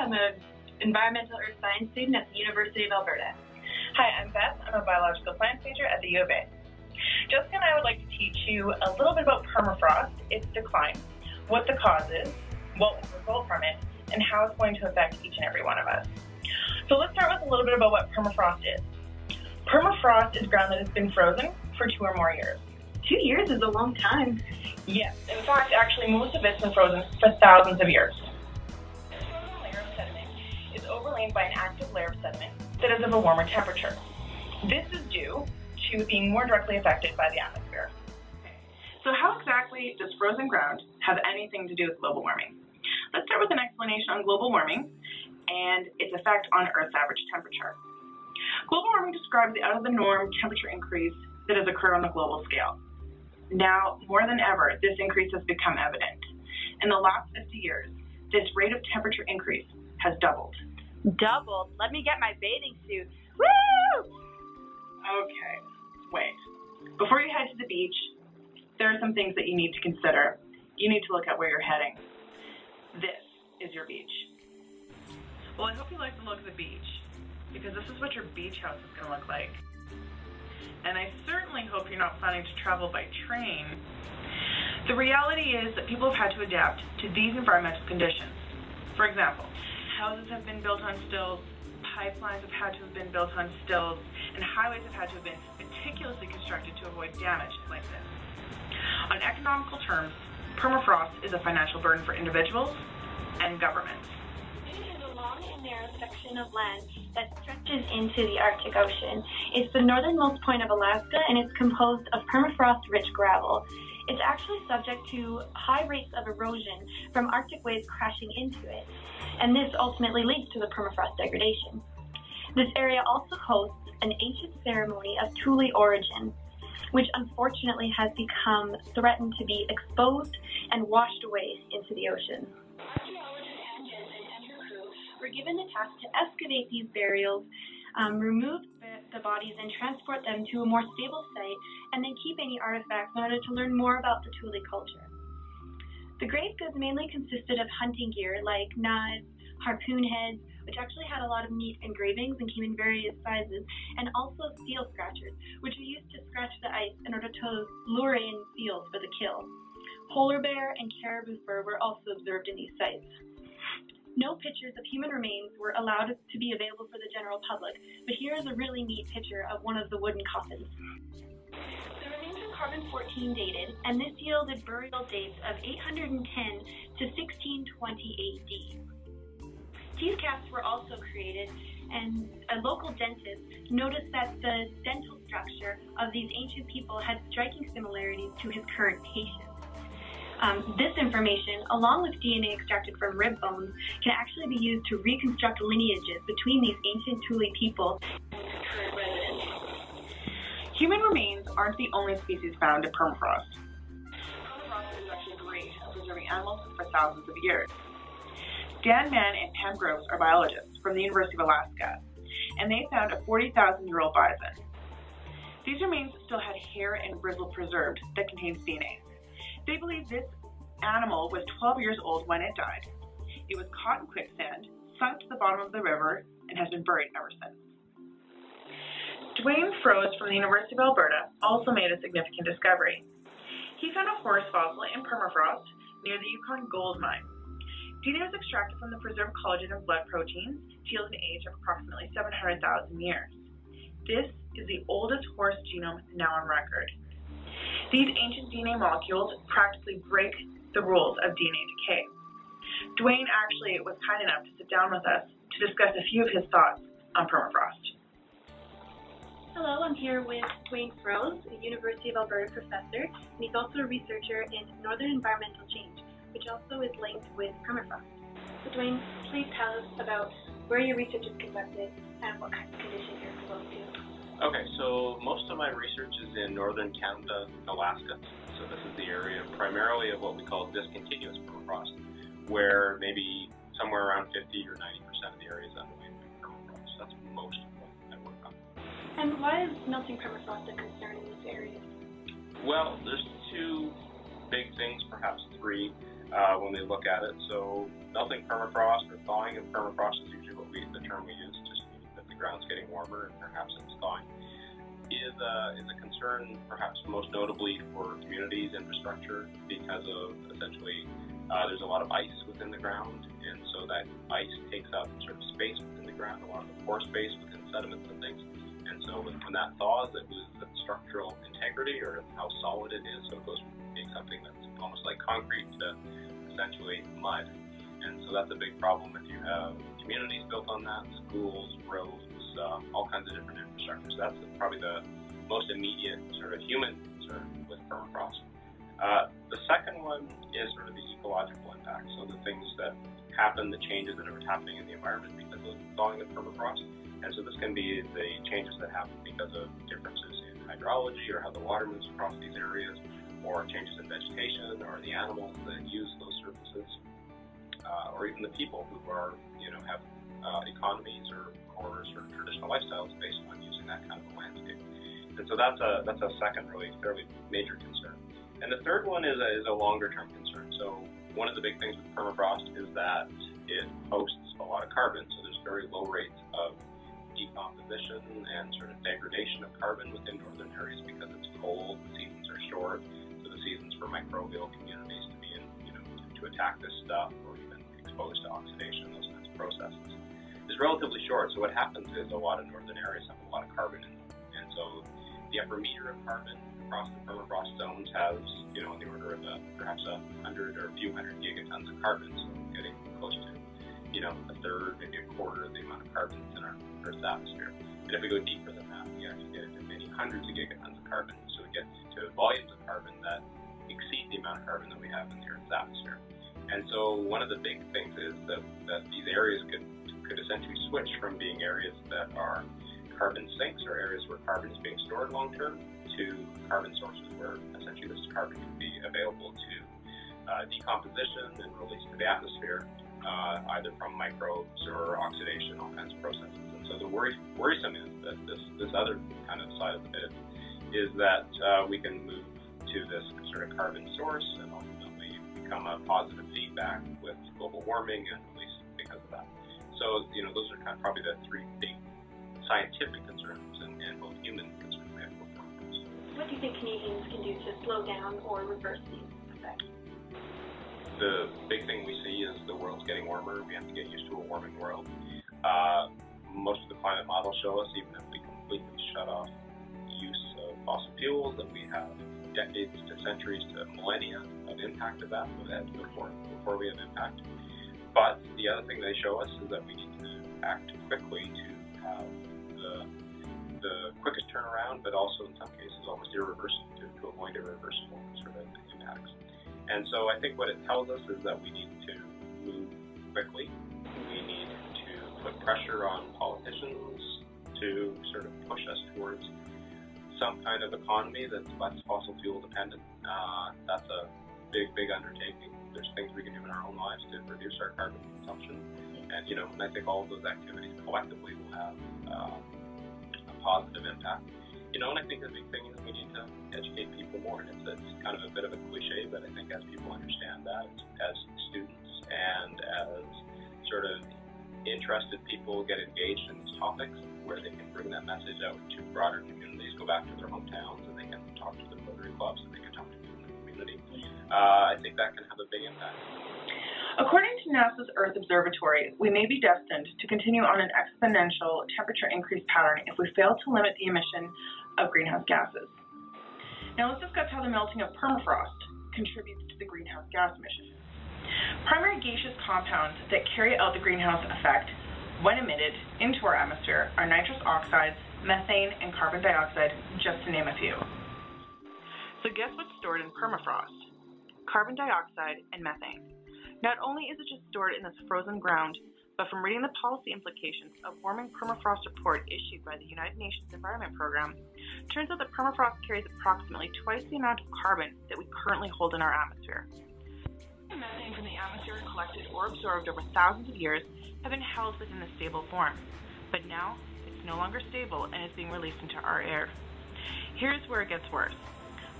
I'm an environmental earth science student at the University of Alberta. Hi, I'm Beth. I'm a biological science major at the UofA. Jessica and I would like to teach you a little bit about permafrost, its decline, what the cause is, what will result from it, and how it's going to affect each and every one of us. So let's start with a little bit about what permafrost is. Permafrost is ground that has been frozen for 2 or more years. 2 years is a long time. Yes, in fact, actually most of it's been frozen for thousands of years. This frozen layer of sediment is overlain by an active layer of sediment that is of a warmer temperature. This is due to being more directly affected by the atmosphere. So how exactly does frozen ground have anything to do with global warming? Let's start with an explanation on global warming and its effect on Earth's average temperature. Global warming describes the out-of-the-norm temperature increase that has occurred on a global scale. Now, more than ever, this increase has become evident. In the last 50 years, this rate of temperature increase has doubled. Doubled? Let me get my bathing suit. Woo! Okay, wait. Before you head to the beach, there are some things that you need to consider. You need to look at where you're heading. This is your beach. Well, I hope you like the look of the beach, because this is what your beach house is going to look like. And I certainly hope you're not planning to travel by train. The reality is that people have had to adapt to these environmental conditions. For example, houses have been built on stilts, pipelines have had to have been built on stilts, and highways have had to have been meticulously constructed to avoid damage like this. On economical terms, permafrost is a financial burden for individuals and governments. It is a long and narrow section of land that stretches into the Arctic Ocean. It's the northernmost point of Alaska, and it's composed of permafrost-rich gravel. It's actually subject to high rates of erosion from Arctic waves crashing into it, and this ultimately leads to the permafrost degradation. This area also hosts an ancient ceremony of Thule origin, which unfortunately has become threatened to be exposed and washed away into the ocean. Were given the task to excavate these burials, remove the bodies and transport them to a more stable site, and then keep any artifacts in order to learn more about the Thule culture. The grave goods mainly consisted of hunting gear like knives, harpoon heads, which actually had a lot of neat engravings and came in various sizes, and also seal scratchers, which were used to scratch the ice in order to lure in seals for the kill. Polar bear and caribou fur were also observed in these sites. No pictures of human remains were allowed to be available for the general public, but here is a really neat picture of one of the wooden coffins. The remains are carbon-14 dated, and this yielded burial dates of 810 to 1620 AD. Teeth caps were also created, and a local dentist noticed that the dental structure of these ancient people had striking similarities to his current patients. This information, along with DNA extracted from rib bones, can actually be used to reconstruct lineages between these ancient Thule people and current residents. Human remains aren't the only species found in permafrost. Permafrost is actually great at preserving animals for thousands of years. Dan Mann and Pam Groves are biologists from the University of Alaska, and they found a 40,000-year-old bison. These remains still had hair and bristle preserved that contains DNA. They believe this animal was 12 years old when it died. It was caught in quicksand, sunk to the bottom of the river, and has been buried ever since. Dwayne Froese from the University of Alberta also made a significant discovery. He found a horse fossil in permafrost near the Yukon gold mine. DNA was extracted from the preserved collagen and blood proteins to yield an age of approximately 700,000 years. This is the oldest horse genome now on record. These ancient DNA molecules practically break the rules of DNA decay. Dwayne actually was kind enough to sit down with us to discuss a few of his thoughts on permafrost. Hello, I'm here with Dwayne Froese, a University of Alberta professor, and he's also a researcher in northern environmental change, which also is linked with permafrost. So Dwayne, please tell us about where your research is conducted and what kind of conditions you're exposed to. Okay, so most of my research is in northern Canada and Alaska. So this is the area primarily of what we call discontinuous permafrost, where maybe somewhere around 50 or 90% of the area is underlain by permafrost. That's most of what I work on. And why is melting permafrost a concern in this area? Well, there's two big things, perhaps three. when we look at it. So melting permafrost or thawing of permafrost is usually the term we use, just that the ground's getting warmer and perhaps it's thawing, is a concern perhaps most notably for communities, infrastructure, because of essentially there's a lot of ice within the ground, and so that ice takes up sort of space within the ground, a lot of the pore space within sediments and things. And so when that thaws, it loses its structural integrity or how solid it is, so it goes from being something that's almost like concrete to essentially mud. And so that's a big problem if you have communities built on that, schools, roads, all kinds of different infrastructure. So that's probably the most immediate sort of human concern with permafrost. The second one is sort of the ecological impact, so the things that happen, the changes that are happening in the environment because of thawing of permafrost. And so this can be the changes that happen because of differences in hydrology or how the water moves across these areas, or changes in vegetation or the animals that use those surfaces, or even the people who are, have economies or sort of traditional lifestyles based on using that kind of a landscape. And so that's a second really fairly major concern. And the third one is a longer term concern. So one of the big things with permafrost is that it hosts a lot of carbon. So there's very low rates of decomposition and sort of degradation of carbon within northern areas because it's cold, the seasons are short, so the seasons for microbial communities to be in, to attack this stuff or even exposed to oxidation, those kinds of processes, is relatively short. So what happens is a lot of northern areas have a lot of carbon in them. And so the upper meter of carbon across the permafrost zones has, on the order of perhaps 100 or a few hundred gigatons of carbon, so getting close to, a third, maybe a quarter of the amount of carbon that's in our Earth's atmosphere. And if we go deeper than that, we actually get into many hundreds of gigatons of carbon, so we get to volumes of carbon that exceed the amount of carbon that we have in the Earth's atmosphere. And so one of the big things is that these areas could essentially switch from being areas that are carbon sinks or areas where carbon is being stored long term to carbon sources where essentially this carbon can be available to decomposition and release to the atmosphere, either from microbes or oxidation, all kinds of processes. And so the worrisome is that this other kind of side of the bit is that we can move to this sort of carbon source and ultimately become a positive feedback with global warming and release because of that. So, those are kind of probably the three big scientific concerns and both human concerns we have with permafrost. What do you think Canadians can do to slow down or reverse these effects? The big thing we see is the world's getting warmer. We have to get used to a warming world. Most of the climate models show us, even if we completely shut off use of fossil fuels, that we have decades to centuries to millennia of impact of that before we have impact. But the other thing they show us is that we need to act quickly to have the quickest turnaround, but also in some cases almost irreversible, to avoid irreversible sort of impacts. And so I think what it tells us is that we need to move quickly. We need to put pressure on politicians to sort of push us towards some kind of economy that's less fossil fuel dependent. That's a big undertaking. There's things we can do in our own lives to reduce our carbon consumption. And, and I think all of those activities collectively will have a positive impact. And I think the big thing is we need to educate people more. And it's kind of a bit of a cliche, but I think as people understand that, as students and as sort of interested people get engaged in these topics, where they can bring that message out to broader communities, go back to their hometowns, and they can talk to the Rotary clubs, and they can talk to people in the community. I think that can have a big impact. According to NASA's Earth Observatory, we may be destined to continue on an exponential temperature increase pattern if we fail to limit the emission of greenhouse gases. Now let's discuss how the melting of permafrost contributes to the greenhouse gas emissions. Primary gaseous compounds that carry out the greenhouse effect when emitted into our atmosphere are nitrous oxides, methane, and carbon dioxide, just to name a few. So guess what's stored in permafrost? Carbon dioxide and methane. Not only is it just stored in this frozen ground, but from reading the policy implications of warming permafrost report issued by the United Nations Environment Program, turns out that permafrost carries approximately twice the amount of carbon that we currently hold in our atmosphere. The methane from the atmosphere collected or absorbed over thousands of years have been held within a stable form, but now it's no longer stable and is being released into our air. Here's where it gets worse.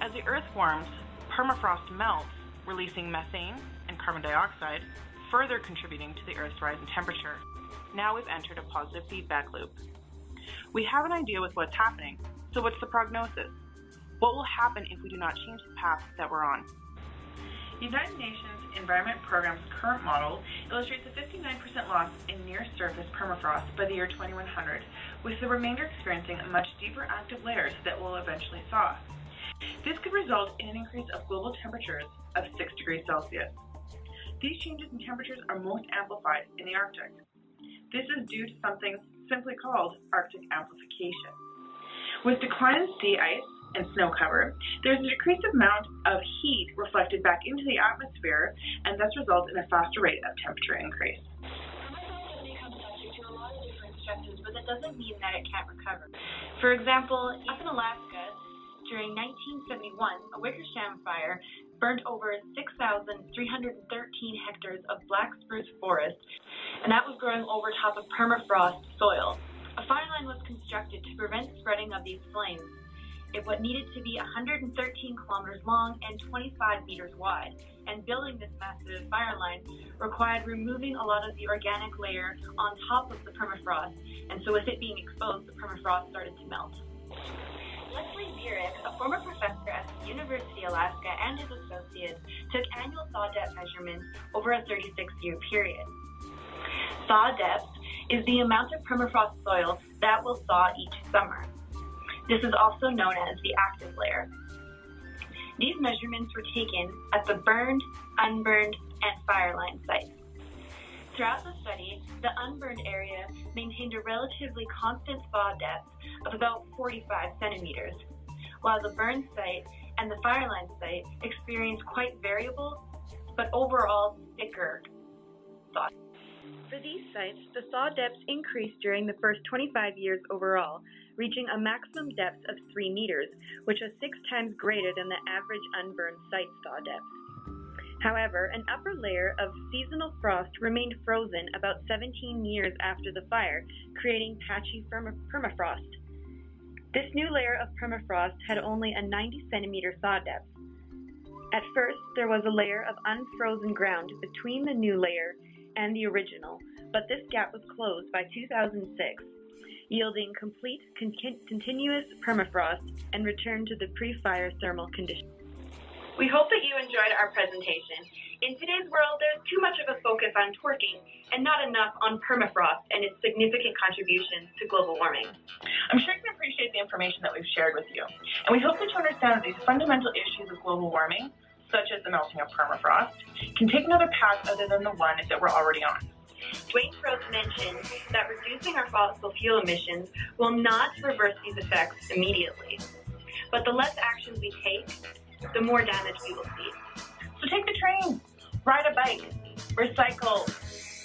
As the Earth warms, permafrost melts, releasing methane and carbon dioxide, further contributing to the Earth's rise in temperature. Now we've entered a positive feedback loop. We have an idea with what's happening, so what's the prognosis? What will happen if we do not change the path that we're on? The United Nations Environment Programme's current model illustrates a 59% loss in near-surface permafrost by the year 2100, with the remainder experiencing much deeper active layers that will eventually thaw. This could result in an increase of global temperatures of 6 degrees Celsius. These changes in temperatures are most amplified in the Arctic. This is due to something simply called Arctic amplification. With decline in sea ice and snow cover, there's a decreased amount of heat reflected back into the atmosphere and thus results in a faster rate of temperature increase. Permafrost has become subject to a lot of different stresses, but that doesn't mean that it can't recover. For example, up in Alaska, during 1971, a Wickersham fire burned over 6,313 hectares of black spruce forest, and that was growing over top of permafrost soil. A fire line was constructed to prevent spreading of these flames. It needed to be 113 kilometers long and 25 meters wide, and building this massive fire line required removing a lot of the organic layer on top of the permafrost, and so with it being exposed, the permafrost started to melt. Leslie Bierek, a former professor at the University of Alaska, and his associates took annual thaw depth measurements over a 36-year period. Thaw depth is the amount of permafrost soil that will thaw each summer. This is also known as the active layer. These measurements were taken at the burned, unburned, and fireline sites. Throughout the study, the unburned area maintained a relatively constant thaw depth of about 45 centimeters, while the burned site and the fireline site experienced quite variable, but overall thicker thaw. For these sites, the thaw depths increased during the first 25 years overall, reaching a maximum depth of 3 meters, which is 6 times greater than the average unburned site thaw depth. However, an upper layer of seasonal frost remained frozen about 17 years after the fire, creating patchy permafrost. This new layer of permafrost had only a 90-centimeter thaw depth. At first, there was a layer of unfrozen ground between the new layer and the original, but this gap was closed by 2006, yielding complete continuous permafrost and return to the pre-fire thermal conditions. We hope that you enjoyed our presentation. In today's world, there's too much of a focus on torquing and not enough on permafrost and its significant contributions to global warming. I'm sure you can appreciate the information that we've shared with you, and we hope that you understand that these fundamental issues of global warming, such as the melting of permafrost, can take another path other than the one that we're already on. Dwayne Frost mentioned that reducing our fossil fuel emissions will not reverse these effects immediately, but the less actions we take, the more damage we will see. So take the train, ride a bike, recycle,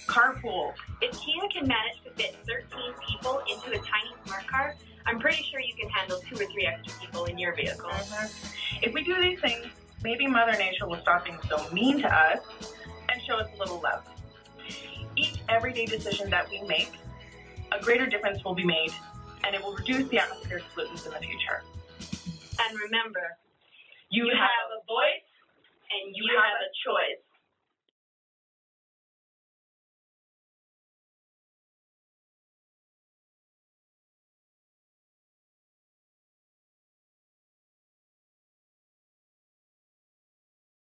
carpool. If Kia can manage to fit 13 people into a tiny smart car, I'm pretty sure you can handle 2 or 3 extra people in your vehicle. If we do these things, maybe Mother Nature will stop being so mean to us and show us a little love. Each everyday decision that we make, a greater difference will be made, and it will reduce the atmospheric pollutants in the future. And remember, You have a voice, and you have a choice.